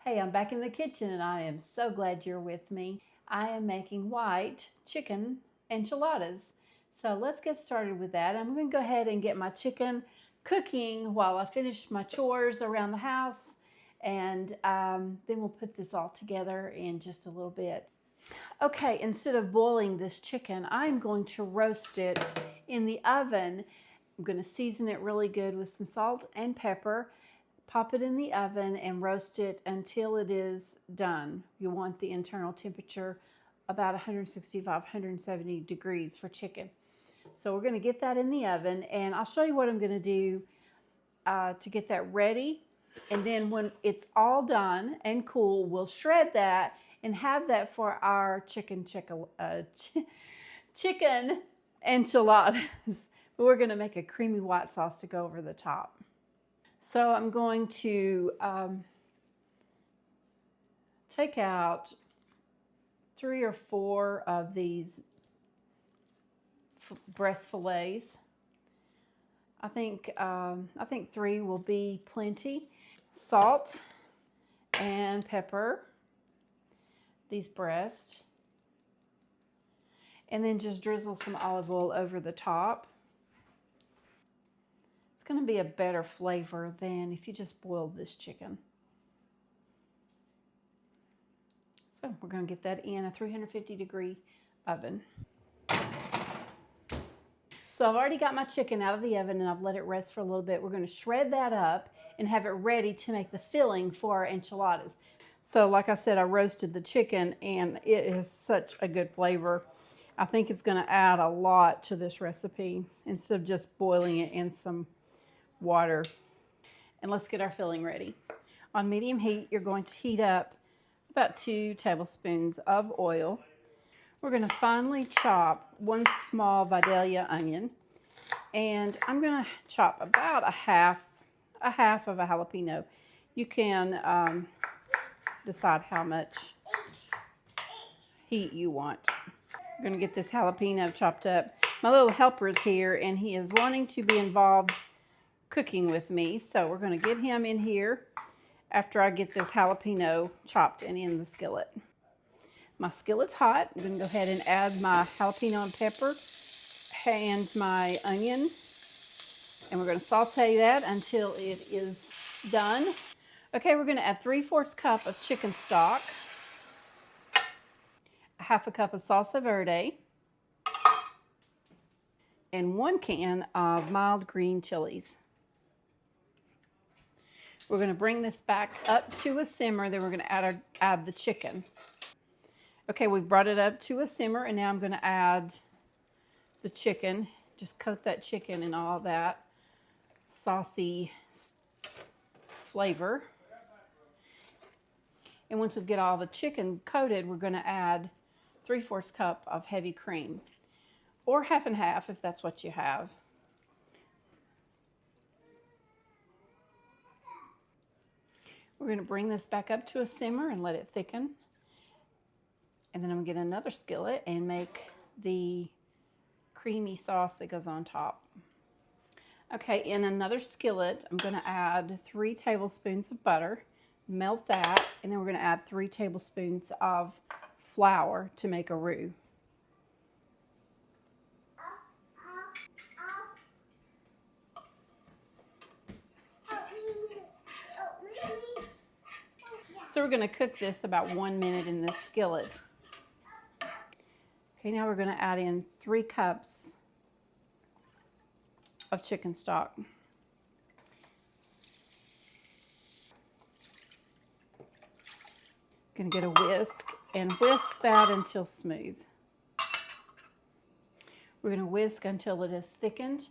Hey, I'm back in the kitchen and I am so glad you're with me. I am making white chicken enchiladas. So let's get started with that. I'm going to go ahead and get my chicken cooking while I finish my chores around the house. And then we'll put this all together in just a little bit. Okay, instead of boiling this chicken, I'm going to roast it in the oven. I'm going to season it really good with some salt and pepper. Pop it in the oven and roast it until it is done. You want the internal temperature about 165, 170 degrees for chicken. So we're going to get that in the oven, and I'll show you what I'm going to do to get that ready. And then when it's all done and cool, we'll shred that and have that for our chicken enchiladas. But we're going to make a creamy white sauce to go over the top. So I'm going to take out 3 or 4 of these breast fillets. I think 3 will be plenty. Salt and pepper, these breasts, and then just drizzle some olive oil over the top. It's going to be a better flavor than if you just boiled this chicken. So we're going to get that in a 350 degree oven. So I've already got my chicken out of the oven and I've let it rest for a little bit. We're going to shred that up and have it ready to make the filling for our enchiladas. So like I said, I roasted the chicken and it has such a good flavor. I think it's going to add a lot to this recipe instead of just boiling it in some water. And let's get our filling ready. On medium heat, you're going to heat up about 2 tablespoons of oil. We're going to finely chop 1 small Vidalia onion, and I'm going to chop about a half of a jalapeno. You can decide how much heat you want. I'm going to get this jalapeno chopped up. My little helper is here, and he is wanting to be involved cooking with me, so we're going to get him in here after I get this jalapeno chopped and in the skillet. My skillet's hot. I'm going to go ahead and add my jalapeno and pepper and my onion. And we're going to saute that until it is done. Okay, we're going to add 3/4 cup of chicken stock, 1/2 cup of salsa verde, and 1 can of mild green chilies. We're going to bring this back up to a simmer, then we're going to add the chicken. Okay, we've brought it up to a simmer, and now I'm going to add the chicken. Just coat that chicken in all that saucy flavor. And once we get all the chicken coated, we're going to add 3/4 cup of heavy cream, or half and half if that's what you have. We're going to bring this back up to a simmer and let it thicken. And then I'm going to get another skillet and make the creamy sauce that goes on top. Okay, in another skillet, I'm going to add 3 tablespoons of butter, melt that, and then we're going to add 3 tablespoons of flour to make a roux. So we're going to cook this about 1 minute in this skillet. Okay, now we're going to add in 3 cups of chicken stock. Going to get a whisk and whisk that until smooth. We're going to whisk until it is thickened.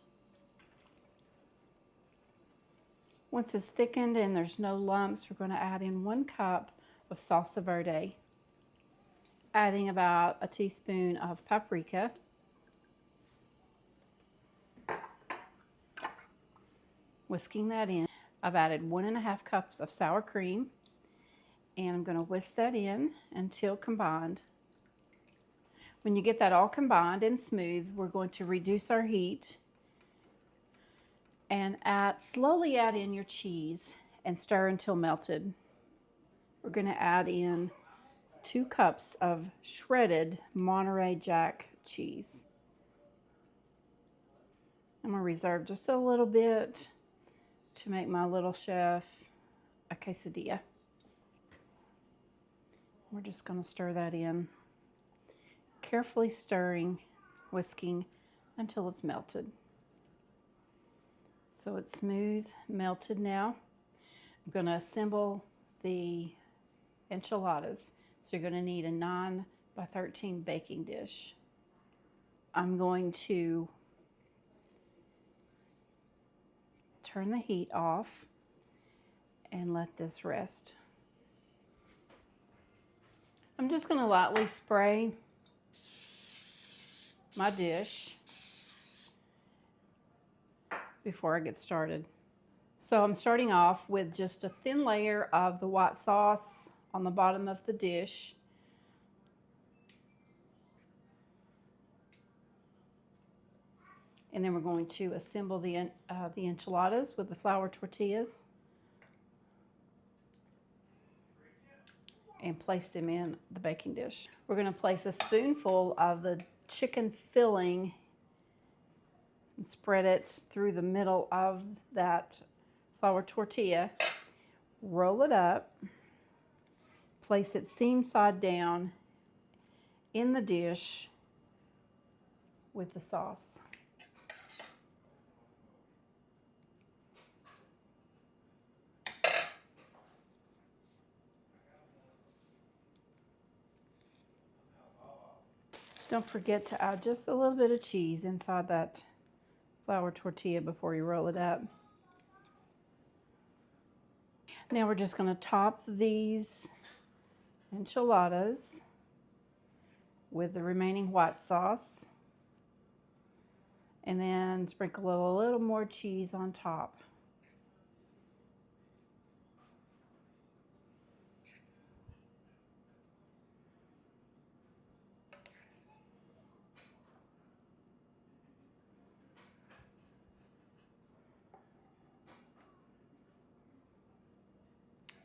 Once it's thickened and there's no lumps, we're going to add in 1 cup of salsa verde, adding about a teaspoon of paprika, whisking that in. I've added 1.5 cups of sour cream, and I'm going to whisk that in until combined. When you get that all combined and smooth, we're going to reduce our heat and slowly add in your cheese and stir until melted. we're going to add in 2 cups of shredded Monterey Jack cheese. I'm going to reserve just a little bit to make my little chef a quesadilla. We're just going to stir that in, carefully stirring, whisking until it's melted. So it's smooth, melted now. I'm going to assemble the enchiladas. So you're going to need a 9 by 13 baking dish. I'm going to turn the heat off and let this rest. I'm just going to lightly spray my dish before I get started. So I'm starting off with just a thin layer of the white sauce on the bottom of the dish. And then we're going to assemble the enchiladas with the flour tortillas and place them in the baking dish. We're going to place a spoonful of the chicken filling and spread it through the middle of that flour tortilla. Roll it up, place it seam side down in the dish with the sauce. Don't forget to add just a little bit of cheese inside that flour tortilla before you roll it up. Now we're just going to top these enchiladas with the remaining white sauce and then sprinkle a little more cheese on top.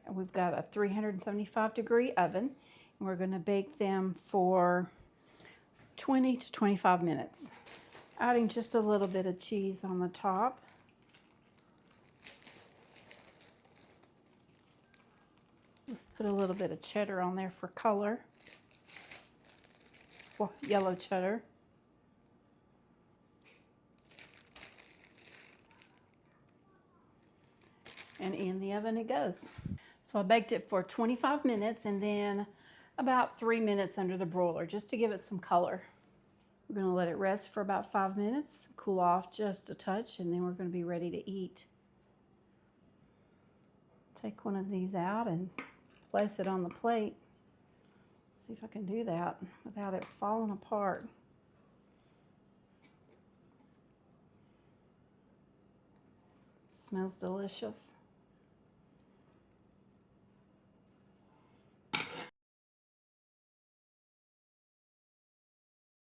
And we've got a 375-degree oven, and we're going to bake them for 20 to 25 minutes. Adding just a little bit of cheese on the top. Let's put a little bit of cheddar on there for color. Well, yellow cheddar. And in the oven it goes. So I baked it for 25 minutes and then about 3 minutes under the broiler just to give it some color. We're going to let it rest for about 5 minutes, cool off just a touch, and then we're going to be ready to eat. Take one of these out and place it on the plate. See if I can do that without it falling apart. Smells delicious.